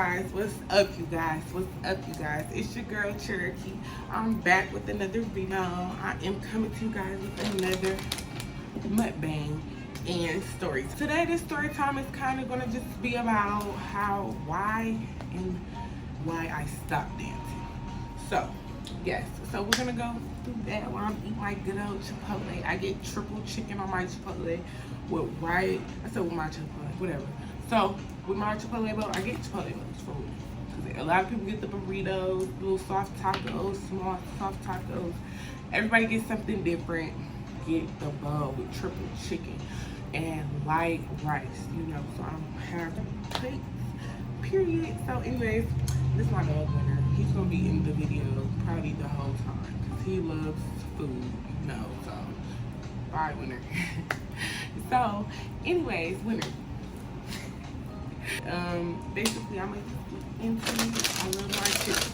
Guys, what's up, you guys? What's up, you guys? It's your girl Cherokee. I'm back with another video. I am coming to you guys with another mukbang and story. Today, this story time is kind of gonna just be about why I stopped dancing. So, yes, so we're gonna go through that while I'm eating my good old Chipotle. I get triple chicken on my Chipotle with white. I said with my Chipotle, whatever. So with my Chipotle bowl, I get Chipotle bowls for real. Because a lot of people get the burritos, little soft tacos, small soft tacos. Everybody gets something different. Get the bowl with triple chicken and light rice, you know, so I don't have plates, period. So anyways, this is my dog Winner. He's gonna be in the video probably the whole time because he loves food, you know, so bye Winner. So anyways, Winner. Basically, I'm into, I love my chips.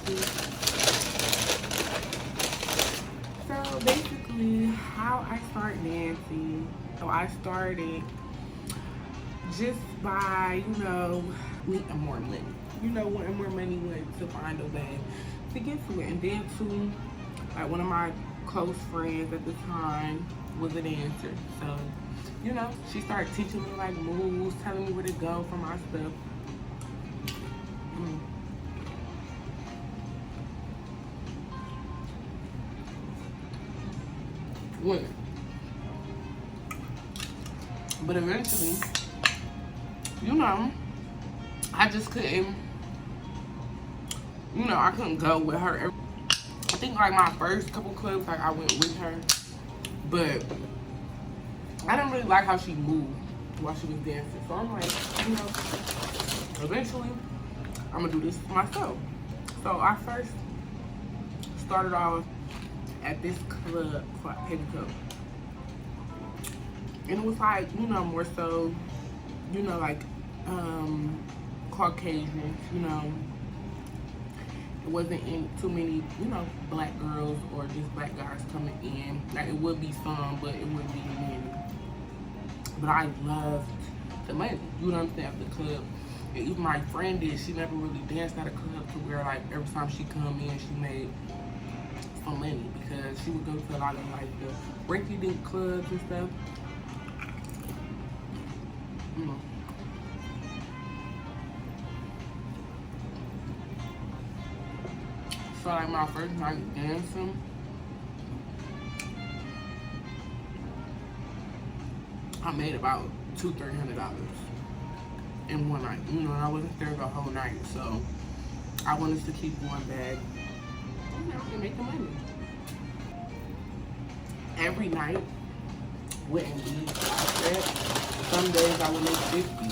So basically, how I started dancing, so I started just by, you know, wanting more money. You know, wanting more money to find a way to get to it. And then too, like one of my close friends at the time was a dancer. So, you know, she started teaching me like moves, telling me where to go for my stuff. Winner. But eventually, you know, I just couldn't, you know, I couldn't go with her. I think like my first couple clubs, like I went with her, but I didn't really like how she moved while she was dancing. So I'm like, you know, eventually, I'm gonna do this myself. So I first started off at this club called Petticoat. And it was like, you know, more so, you know, like Caucasians, you know. It wasn't in too many, you know, black girls or just black guys coming in. Like, it would be some, but it wouldn't be many. But I loved the money, you know what I'm saying, at the club. And even my friend did, she never really danced at a club to where, like, every time she come in, she made some money. Because she would go to a lot of, like, the rinky-dink clubs and stuff. So like my first night dancing, I made about $200-300 in one night. You know, I wasn't there the whole night, so I wanted to keep going back, you know, and make the money. Every night wouldn't be like that. Some days I would make 50.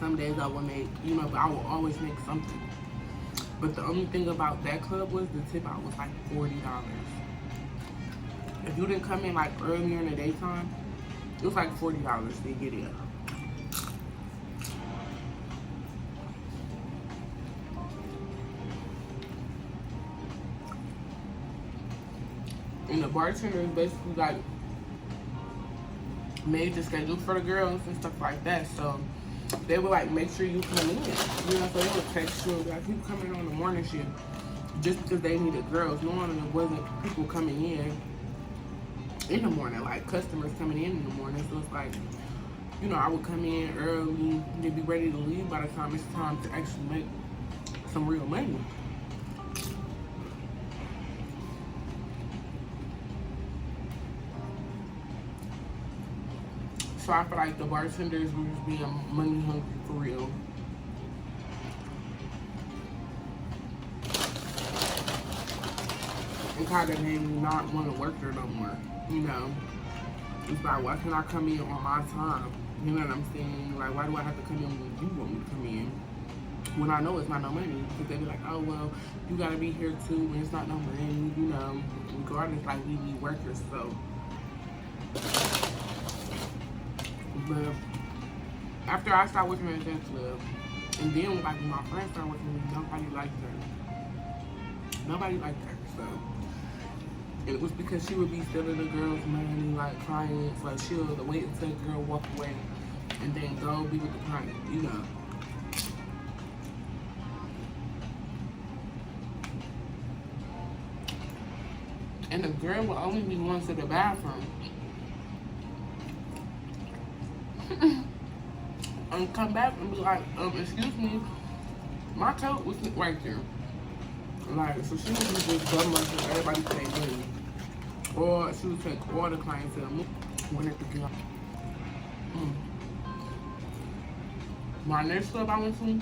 Some days I would make, you know, but I would always make something. But the only thing about that club was the tip out was like $40. If you didn't come in like earlier in the daytime, it was like $40 to get in. And the bartenders basically like made the schedule for the girls and stuff like that. So they would like make sure you come in, you know, so they would text you like you come in on the morning shift just because they needed girls. Normally it wasn't people coming in the morning, like customers coming in the morning. So it's like, you know, I would come in early, they'd be ready to leave by the time it's time to actually make some real money. So I feel like the bartenders were just being money hungry for real. And kind of made me not want to work there no more, you know. It's like, why can't I come in on my time? You know what I'm saying? Like, why do I have to come in when you want me to come in? When I know it's not no money. Because they be like, oh, well, you got to be here too when it's not no money, you know. Regardless, like, we need workers, so. But after I started working at that club, and then like when my friends started working with me, nobody liked her. Nobody liked her, so. And it was because she would be stealing the girls' money, like clients, like she'll wait until the girl walk away and then go be with the client, you know. And the girl will only be going to the bathroom. And come back and be like, excuse me, my coat was right there. Like, so she would just dumb us and everybody say me. Or she would take all the clients to me when it began. My next club I went to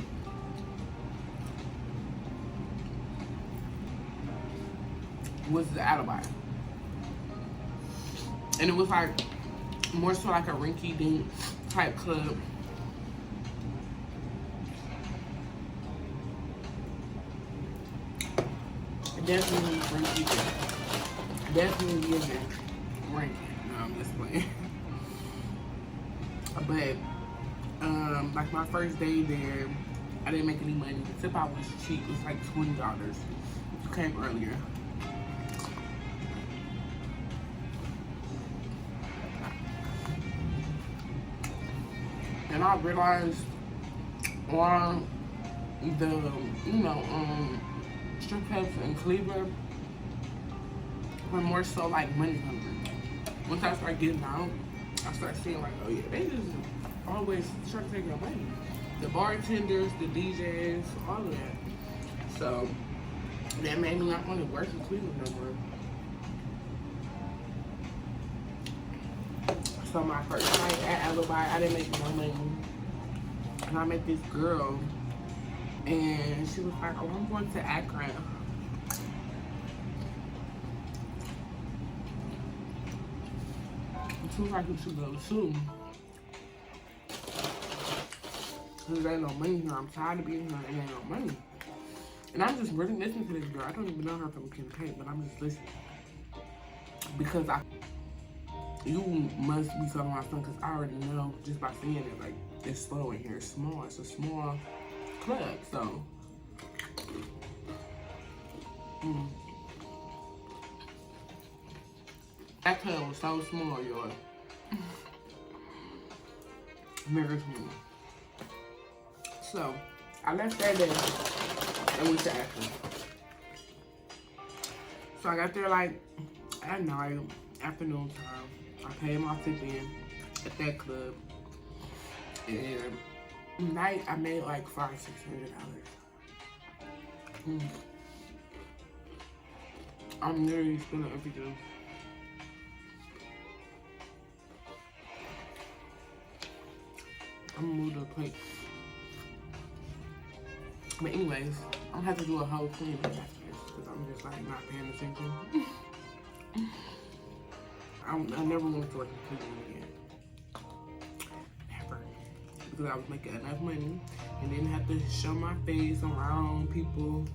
was the Alibi. And it was like more so like a rinky dink type club. Definitely rinky dink. Definitely giving rinky. No, I'm just playing. But like my first day there, I didn't make any money. The tip out was cheap. It was like $20 if you came earlier. And I realized on the, strip clubs in Cleveland were more so like money hungry. Once I started getting out, I started seeing like, oh yeah, they just always try to take your money. The bartenders, the DJs, all of that. So that made me not want to work in Cleveland no more. So my first night at Alibi, I didn't make no money. And I met this girl, and she was like, oh, I'm going to Akron. And she was like, you should go too. Because there ain't no money here. I'm tired of being here and there ain't no money. And I'm just really listening to this girl. I don't even know her from Kim K, but I'm just listening. Because you must be talking about something, because I already know just by seeing it, like, it's slow in here. It's small. It's a small club, so. That club was so small, y'all. Very small. So, I left that day and went to Akron. So I got there like at night, afternoon time. I paid my tip in at that club. And night I made like $500-600. I'm literally spending everything. I'm gonna move to a plate. But anyways, I'm gonna have to do a whole clean after this because I'm just like not paying attention. I never wanted to work in Cleveland again. Never. Because I was making enough money and didn't have to show my face around people.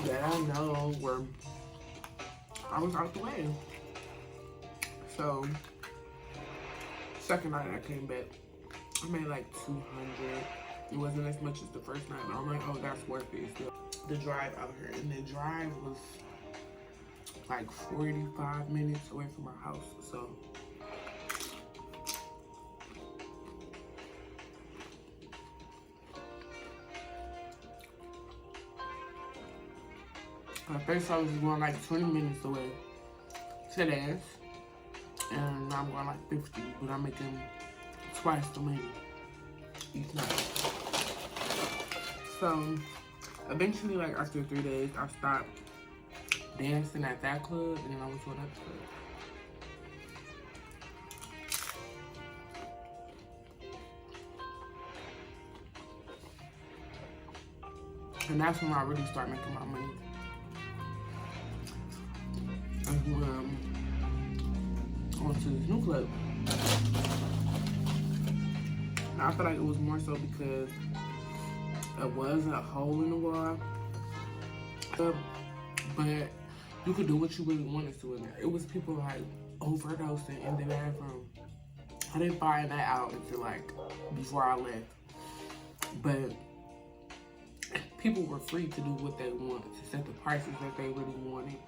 That I know where I was out the way. So, second night I came back, I made like 200. It wasn't as much as the first night, but I'm like, oh, that's worth it. Still. The drive out here, and the drive was like 45 minutes away from my house, so. At first I was going like 20 minutes away to dance, and now I'm going like 50, but I'm making twice the money each night. So eventually, like after 3 days, I stopped dancing at that club, and then I went to another club. And that's when I really started making my money. On to this new club. Now, I feel like it was more so because it wasn't a hole in the wall, but you could do what you really wanted to in there. It was people like overdosing in the bathroom. I didn't find that out until like before I left, but people were free to do what they wanted, to set the prices that they really wanted.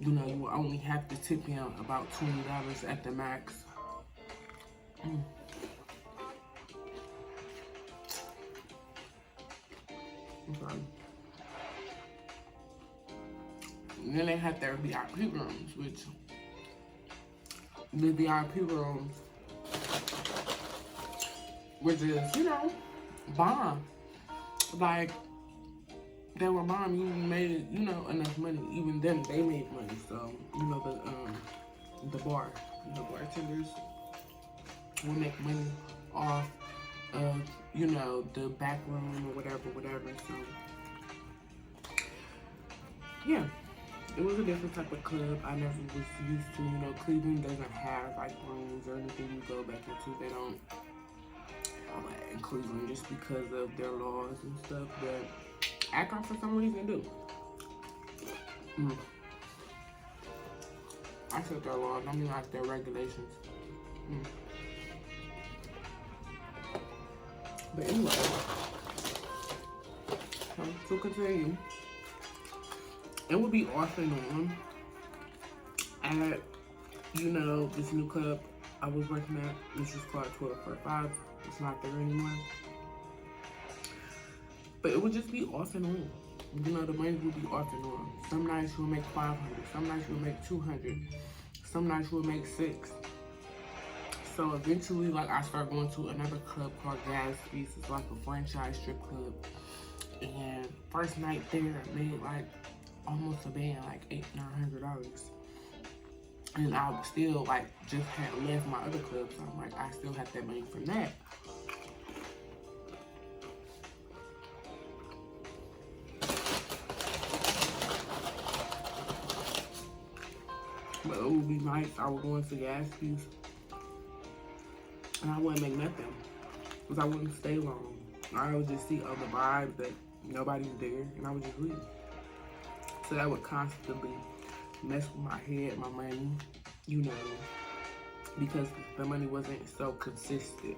You know, you will only have to tip in about $20 at the max. Okay. And then they had their VIP rooms, which the VIP rooms were just, you know, bomb. Like, they were bomb. You made, you know, enough money. Even them, they made money. So, you know, the bartenders will make money off of, you know, the back room or whatever. So, yeah. It was a different type of club I never was used to. You know, Cleveland doesn't have like rooms or anything you go back into. They don't in Cleveland just because of their laws and stuff. But Akron for some reason do. I said their laws. I mean like their regulations. But anyway, to continue. It would be off and on at, you know, this new club I was working at, which is called 1245. It's not there anymore. But it would just be off and on. You know, the money would be off and on. Some nights you'll make 500. Some nights you'll make 200. Some nights you'll make 6. So eventually, like, I started going to another club called Gatsby's. It's like a franchise strip club. And first night there, I made like almost a band, like $800-900, and I still like just had left my other club, so I'm like, I still had that money from that. But it would be nights I would go into Gatsby's and I wouldn't make nothing because I wouldn't stay long. I would just see other vibes that nobody's there, and I would just leave. So that would constantly mess with my head, my money, you know, because the money wasn't so consistent.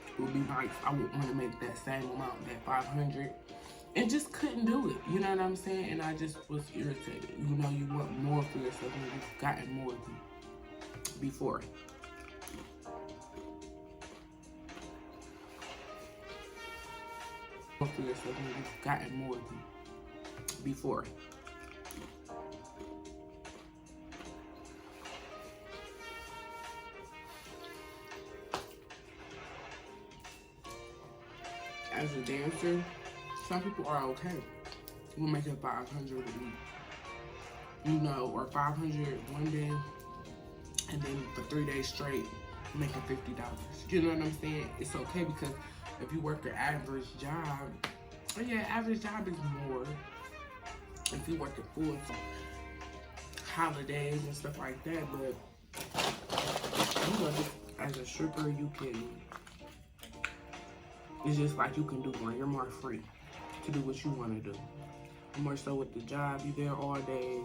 It would be nice. I would want to make that same amount, that 500, and just couldn't do it. You know what I'm saying? And I just was irritated. You know, you want more for yourself when you've gotten more than before. More for yourself when you've gotten more than before. As a dancer, some people are okay with making 500 a week, you know, or 500 one day, and then for 3 days straight, making $50. You know what I'm saying? It's okay because if you work an average job, oh yeah, average job is more. If you work at full holidays and stuff like that, but you know, as a stripper, you can. It's just like you can do one. You're more free to do what you want to do. More so with the job, you're there all day.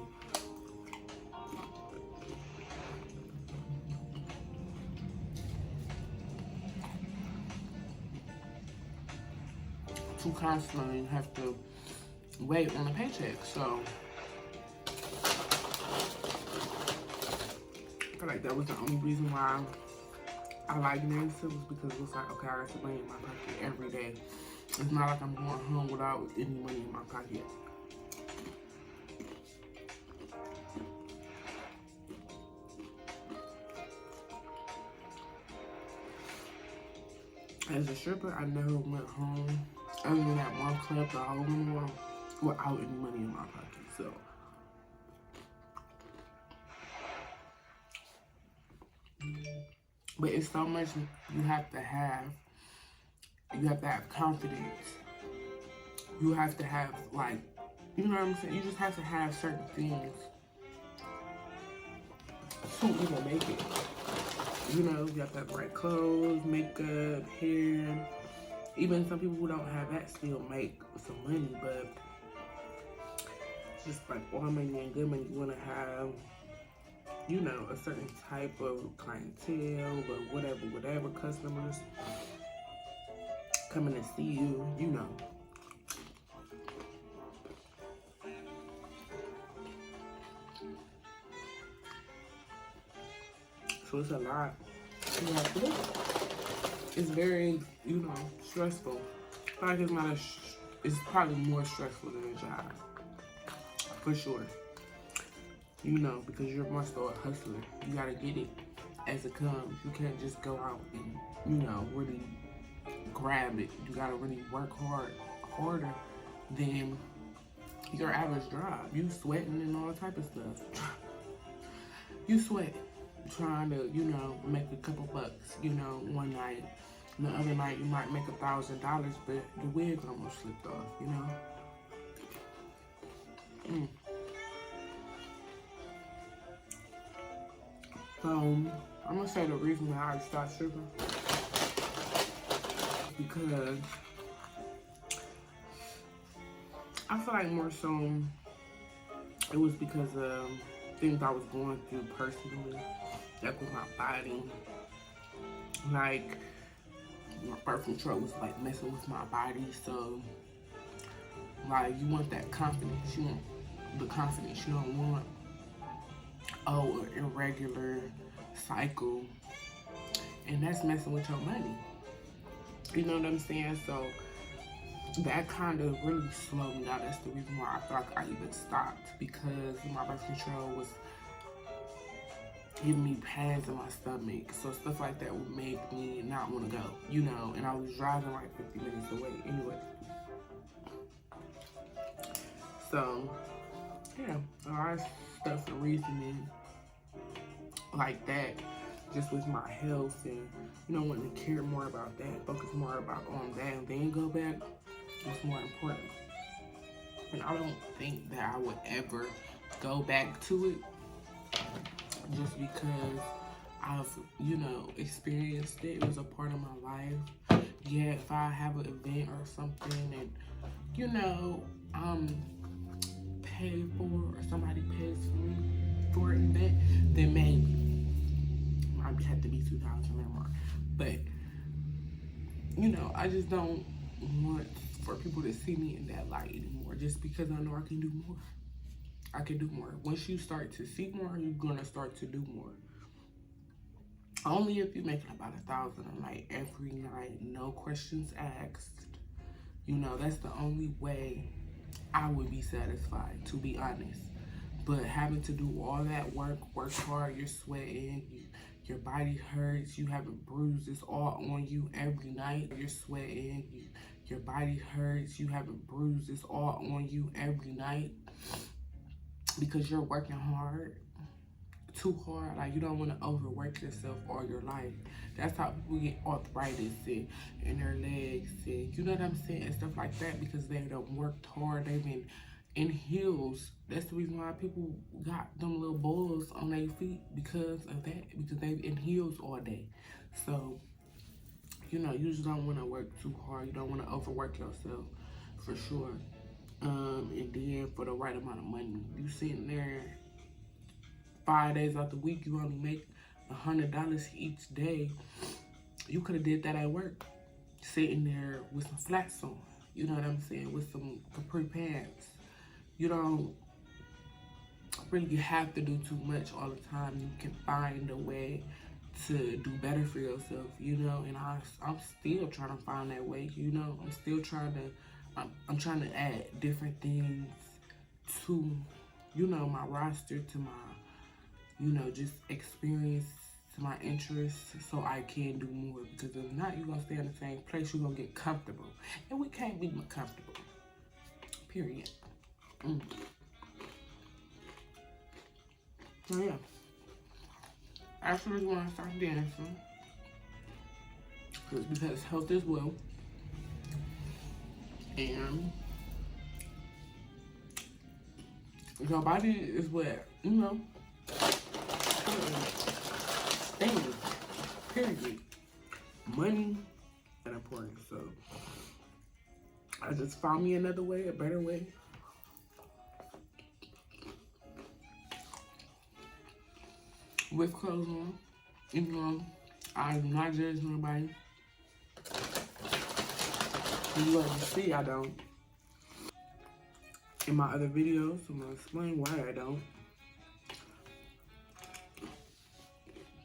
To constantly have to wait on a paycheck. So I feel like that was the only reason why I like dancing, was because it was like, okay, I got some money in my pocket every day. It's not like I'm going home without any money in my pocket. As a stripper, I never went home, other than that one club that I went on, without any money in my pocket. So but it's so much you have to have. You have to have confidence. You have to have, like, you know what I'm saying? You just have to have certain things to even make it. You know, you have to have the right clothes, makeup, hair. Even some people who don't have that still make some money, but just like all money and good money, you want to have, you know, a certain type of clientele or whatever customers coming to see you, you know. So it's a lot you have to do. It's very, you know, stressful. I feel like it's not it's probably more stressful than a job, for sure. You know, because you're more so a hustler. You gotta get it as it comes. You can't just go out and, you know, really grab it. You gotta really work harder than your average job. You sweating and all type of stuff. You sweat trying to, you know, make a couple bucks, you know, one night. And the other night you might make $1,000, but the wig almost slipped off, you know. So I'm gonna say the reason why I stopped stripping is because I feel like more so it was because of things I was going through personally, like with my body. Like my birth control was like messing with my body, so like you want that confidence, you want the confidence, you don't want an irregular cycle, and that's messing with your money. You know what I'm saying? So that kind of really slowed me down. That's the reason why I feel like I even stopped, because my birth control was giving me pains in my stomach. So stuff like that would make me not want to go, you know, and I was driving like 50 minutes away anyway. So, yeah, a lot of stuff and reasoning like that, just with my health and, you know, wanting to care more about that, focus more about on that, and then go back, what's more important. And I don't think that I would ever go back to it, just because I've, you know, experienced it. It was a part of my life. Yeah, if I have an event or something and, you know, paid for, or somebody pays for me for an event, then maybe I'd have to be 2,000 or more. But, you know, I just don't want for people to see me in that light anymore, just because I know I can do more. I can do more. Once you start to see more, you're gonna start to do more. Only if you're making about 1,000 a night every night, no questions asked. You know, that's the only way I would be satisfied, to be honest. But having to do all that work hard, you're sweating, your body hurts, you having bruises all on you every night, you're sweating, your body hurts, you having bruises all on you every night because you're working hard, too hard. Like, you don't want to overwork yourself all your life. That's how people get arthritis in their legs and, you know what I'm saying, and stuff like that, because they done worked hard. They've been in heels. That's the reason why people got them little boils on their feet, because of that, because they've in heels all day. So, you know, you just don't want to work too hard. You don't want to overwork yourself, for sure. And then for the right amount of money, you sitting there 5 days out the week, you only make $100 each day. You could have did that at work, sitting there with some flats on. You know what I'm saying? With some capri pants. You don't really have to do too much all the time. You can find a way to do better for yourself, you know. And I'm still trying to find that way, you know. I'm still trying to, I'm trying to add different things to, you know, my roster, to my, you know, just experience, to my interests, so I can do more. Because if not, you're going to stay in the same place. You're going to get comfortable. And we can't be comfortable. Period. So, yeah. I actually want to start dancing. Because health is wealth. And your body is what, you know, things, period. Money is important. So I just found me another way, a better way. With clothes on, even though I do not judge nobody. You already see I don't. In my other videos, I'm gonna explain why I don't.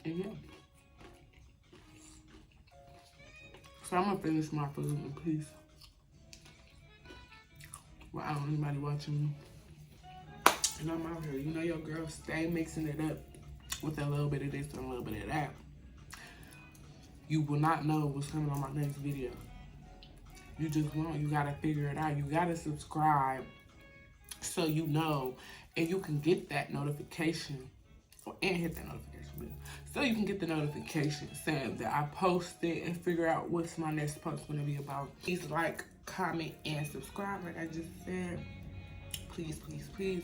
And yeah. So I'm gonna finish my food in peace. I don't need anybody watching me. And I'm out here. You know your girl stay mixing it up with a little bit of this and a little bit of that. You will not know what's coming on my next video. You just won't. You gotta figure it out. You gotta subscribe so you know, and you can get that notification, and hit that notification bell, so you can get the notification saying that I posted and figure out what's my next post gonna be about. Please like, comment, and subscribe like I just said. Please, please, please.